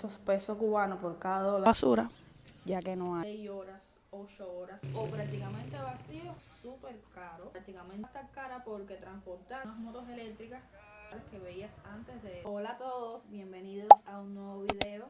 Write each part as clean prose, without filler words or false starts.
pesos cubanos por cada dólar basura, ya que no hay 6 horas, 8 horas o prácticamente vacío, súper caro, prácticamente está cara porque transportar unas motos eléctricas que veías antes de... Hola a todos, bienvenidos a un nuevo video.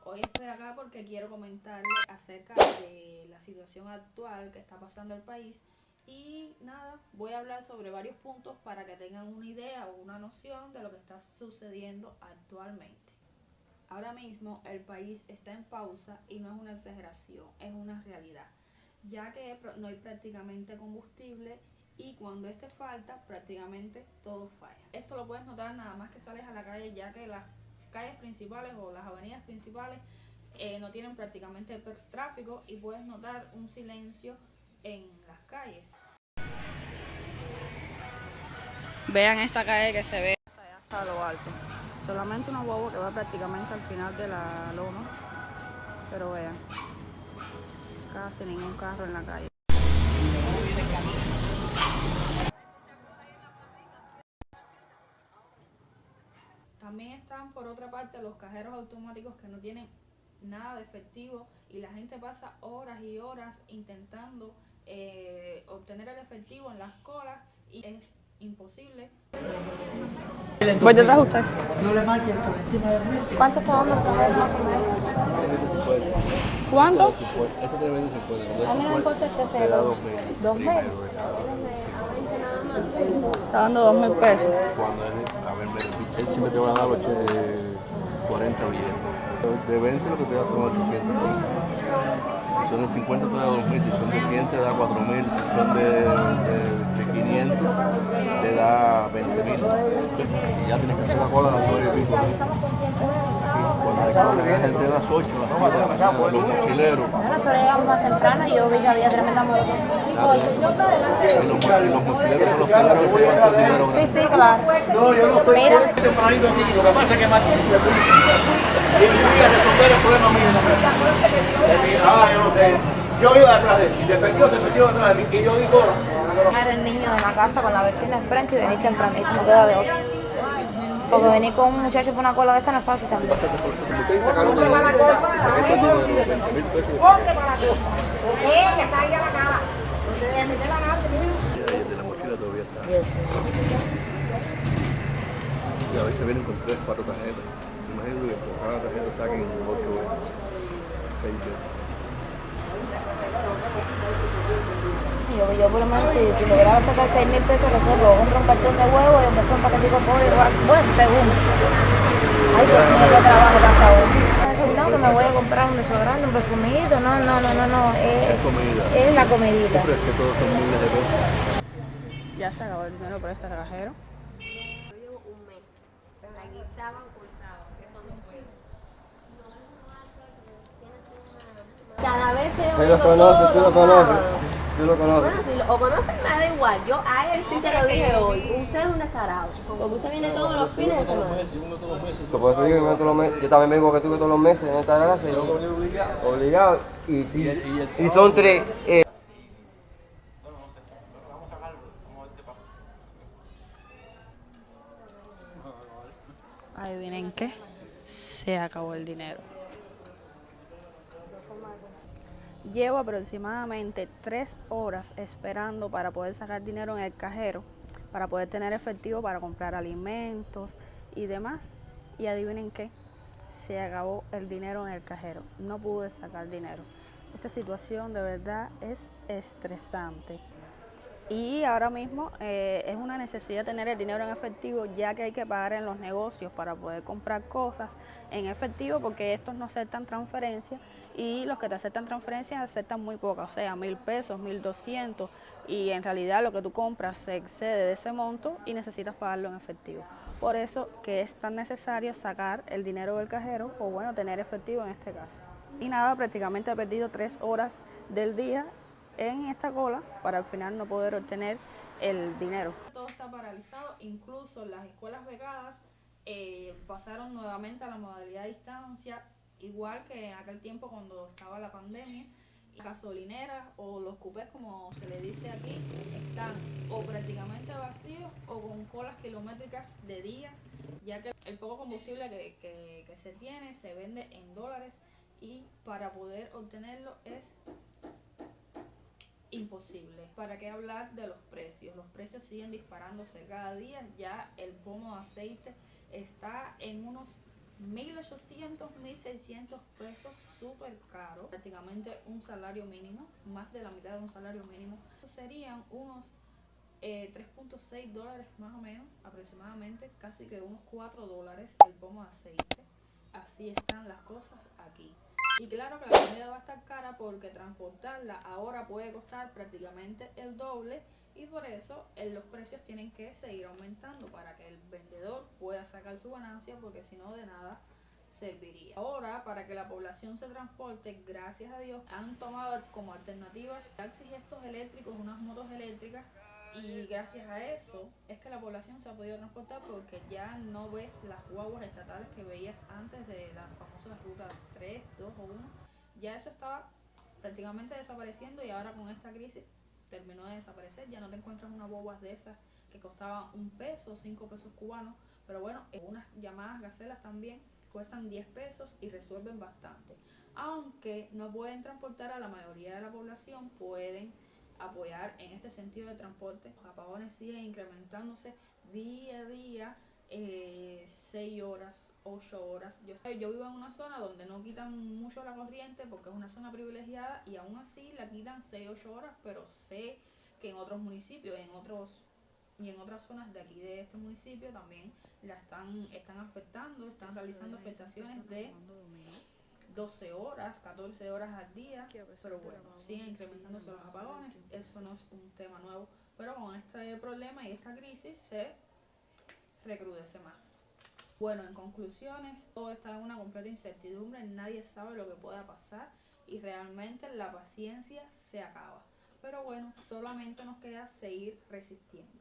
Hoy estoy acá porque quiero comentarles acerca de la situación actual que está pasando el país y nada, voy a hablar sobre varios puntos para que tengan una idea o una noción de lo que está sucediendo actualmente. Ahora mismo el país está en pausa y no es una exageración, es una realidad, ya que no hay prácticamente combustible y cuando este falta prácticamente todo falla. Esto lo puedes notar nada más que sales a la calle, ya que las calles principales o las avenidas principales no tienen prácticamente tráfico y puedes notar un silencio en las calles. Vean esta calle que se ve hasta lo alto. Solamente una guagua que va prácticamente al final de la loma. Pero vean, casi ningún carro en la calle. También están por otra parte los cajeros automáticos que no tienen nada de efectivo y la gente pasa horas y horas intentando obtener el efectivo en las colas y es imposible. Voy detrás de usted. ¿Cuánto está dando el cajero más o menos? ¿Cuánto? Este tiene 20.50. A mí no me importa este Te da cero. 2.000. 2.000. Está dando 2.000 pesos. Cuando a ver, él siempre te va a dar 40 billetes. De 20 lo que te da son 800. Si son de 50 te da 2.000, si son de 100 te da 4.000, si son de 500 te da 20.000. Y ya tienes que hacer la cola a las 9 y pico. Cuando la gente de las 8, los mochileros. Bueno, pero llegamos más temprano y yo vi que había tremenda moto. Y los mochileros son los primeros que se llevan el dinero. Sí, sí, claro. No, yo no estoy Mira. tempranito aquí. Lo que pasa es que Martín quería resolver el problema mío en la casa. Yo no sé. Yo iba detrás de él y se perdió detrás de mí. Y yo digo, Dejar el niño de la casa con la vecina de frente y venir tempranito, no queda de otro. Porque venir con un muchacho por una cola de esta no es fácil también. Ustedes sacaron de dinero, y saqué este dinero de 20.000 pesos. De la mochila todavía está. Dios mío. Y a veces vienen con 3, 4 tarjetas. Imagínate que por cada tarjeta saquen 8 veces, 6 veces. Yo por lo menos si lograba sacar 6.000 pesos resuelvo, compro un cartón de huevo y empecé un paquetico de pollo y bueno, segundo. Ay, Dios mío, qué trabajo pasa hoy. Decir, no, que me voy a comprar un desodorante, un perfumito, no, Es comida. es la comidita. Pero es que todos son miles de pesos. Ya se acabó el dinero por este cajero. Yo llevo un mes. La guisaban con sábado, que cuando fue. Cada vez que yo Él vengo lo conoce, todos tú lo los conoces. sábados. Tú lo conoces. Bueno, si lo conocen me da igual. Yo a él sí se lo dije hoy. Usted es un descarado. Porque usted viene todos los fines de semana. Por eso digo que vengo todos los meses. Yo también vengo que tú que todos los meses en esta casa. Obligado. Y si son 3. Adivinen qué, se acabó el dinero. Llevo aproximadamente 3 horas esperando para poder sacar dinero en el cajero, para poder tener efectivo para comprar alimentos y demás. Y adivinen qué, se acabó el dinero en el cajero. No pude sacar dinero. Esta situación de verdad es estresante. Y ahora mismo es una necesidad tener el dinero en efectivo, ya que hay que pagar en los negocios para poder comprar cosas en efectivo, porque estos no aceptan transferencias y los que te aceptan transferencias aceptan muy pocas, o sea, 1.000 pesos, 1.200, y en realidad lo que tú compras se excede de ese monto y necesitas pagarlo en efectivo. Por eso que es tan necesario sacar el dinero del cajero, o bueno, tener efectivo en este caso. Y nada, prácticamente he perdido 3 horas del día en esta cola para al final no poder obtener el dinero. Todo está paralizado, incluso las escuelas becadas pasaron nuevamente a la modalidad de distancia, igual que en aquel tiempo cuando estaba la pandemia, Gasolineras o los cupés, como se le dice aquí, están o prácticamente vacíos o con colas kilométricas de días, ya que el poco combustible que se tiene se vende en dólares y para poder obtenerlo es imposible. ¿Para qué hablar de los precios? Los precios siguen disparándose cada día. Ya el pomo de aceite está en unos 1.800, 1.600 pesos, súper caro, prácticamente un salario mínimo, más de la mitad de un salario mínimo. Serían unos 3.6 dólares más o menos, aproximadamente, casi que unos 4 dólares el pomo de aceite. Así están las cosas aquí. Y claro que la comida va a estar cara porque transportarla ahora puede costar prácticamente el doble y por eso los precios tienen que seguir aumentando para que el vendedor pueda sacar su ganancia, porque si no, de nada serviría. Ahora, para que la población se transporte, gracias a Dios, han tomado como alternativas taxis estos eléctricos, unas motos eléctricas, y gracias a eso es que la población se ha podido transportar, porque ya no ves las guaguas estatales que veías antes de las famosas rutas 3, 2 o 1. Ya eso estaba prácticamente desapareciendo y ahora con esta crisis terminó de desaparecer. Ya no te encuentras unas guaguas de esas que costaban 1 peso, 5 pesos cubanos, pero bueno, unas llamadas gacelas también cuestan 10 pesos y resuelven bastante. Aunque no pueden transportar a la mayoría de la población, pueden apoyar en este sentido de transporte. Los apagones siguen incrementándose día a día, 6 horas, 8 horas. Yo vivo en una zona donde no quitan mucho la corriente porque es una zona privilegiada y aún así la quitan 6, 8 horas, pero sé que en otros municipios, en otras zonas de aquí de este municipio también están afectando, están realizando afectaciones de 12 horas, 14 horas al día, pero bueno, siguen incrementándose los apagones. Eso no es un tema nuevo, pero con este problema y esta crisis se recrudece más. Bueno, en conclusiones, todo está en una completa incertidumbre, nadie sabe lo que pueda pasar y realmente la paciencia se acaba. Pero bueno, solamente nos queda seguir resistiendo.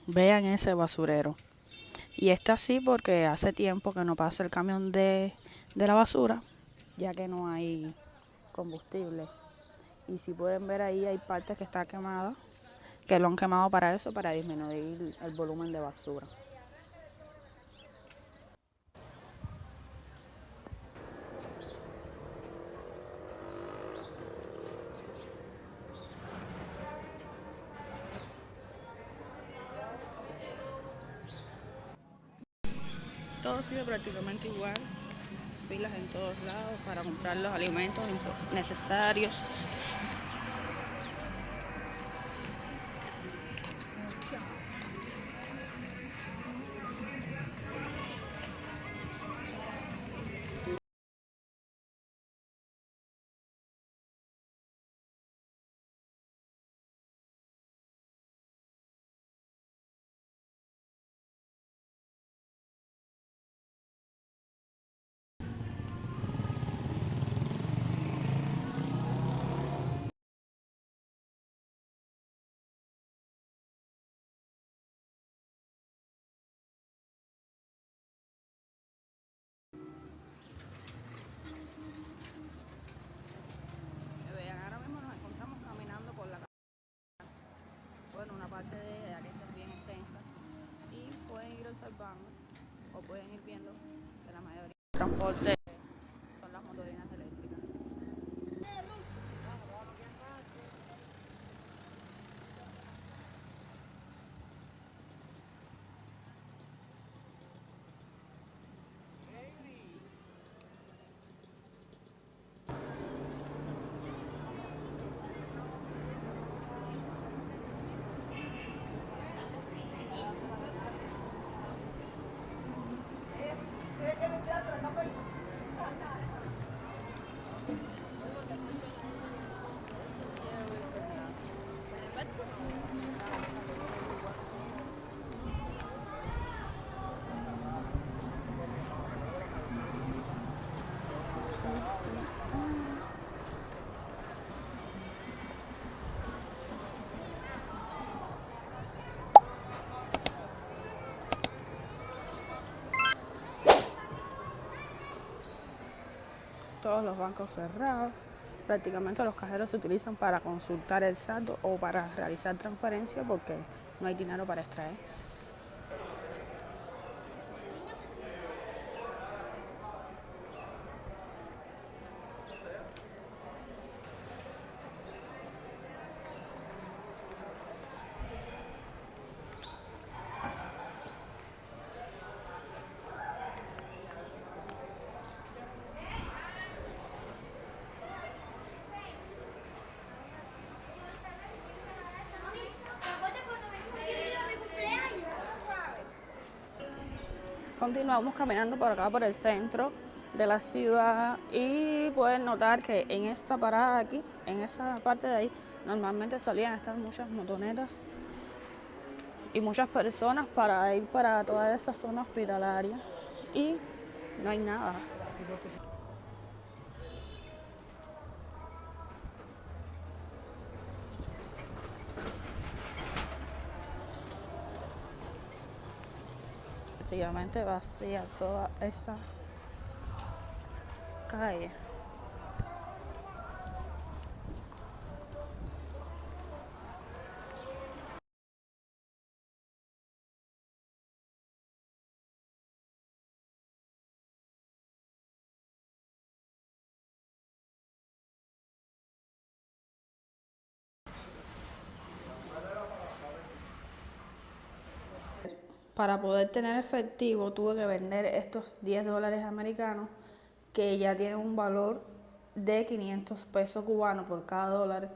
Vean ese basurero. Y está así porque hace tiempo que no pasa el camión de la basura, ya que no hay combustible. Y si pueden ver ahí, hay partes que está quemada, que lo han quemado para eso, para disminuir el volumen de basura. Todo sigue prácticamente igual, filas en todos lados para comprar los alimentos necesarios. Ahora mismo nos encontramos caminando por la calle. Bueno, una parte de ella que está bien extensa y pueden ir observando o pueden ir viendo que la mayoría del transporte son las motorinas eléctricas. todos los bancos cerrados. Prácticamente los cajeros se utilizan para consultar el saldo o para realizar transferencias porque no hay dinero para extraer. Continuamos caminando por acá, por el centro de la ciudad, y pueden notar que en esta parada de aquí, en esa parte de ahí, normalmente solían estar muchas motonetas y muchas personas para ir para toda esa zona hospitalaria, y no hay nada. Prácticamente vacía toda esta calle. Para poder tener efectivo tuve que vender estos 10 dólares americanos, que ya tienen un valor de 500 pesos cubanos por cada dólar.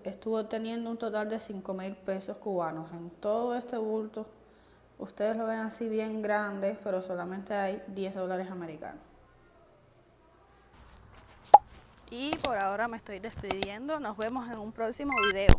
Estuve obteniendo un total de 5.000 pesos cubanos. En todo este bulto, ustedes lo ven así bien grande, pero solamente hay 10 dólares americanos. Y por ahora me estoy despidiendo. Nos vemos en un próximo video.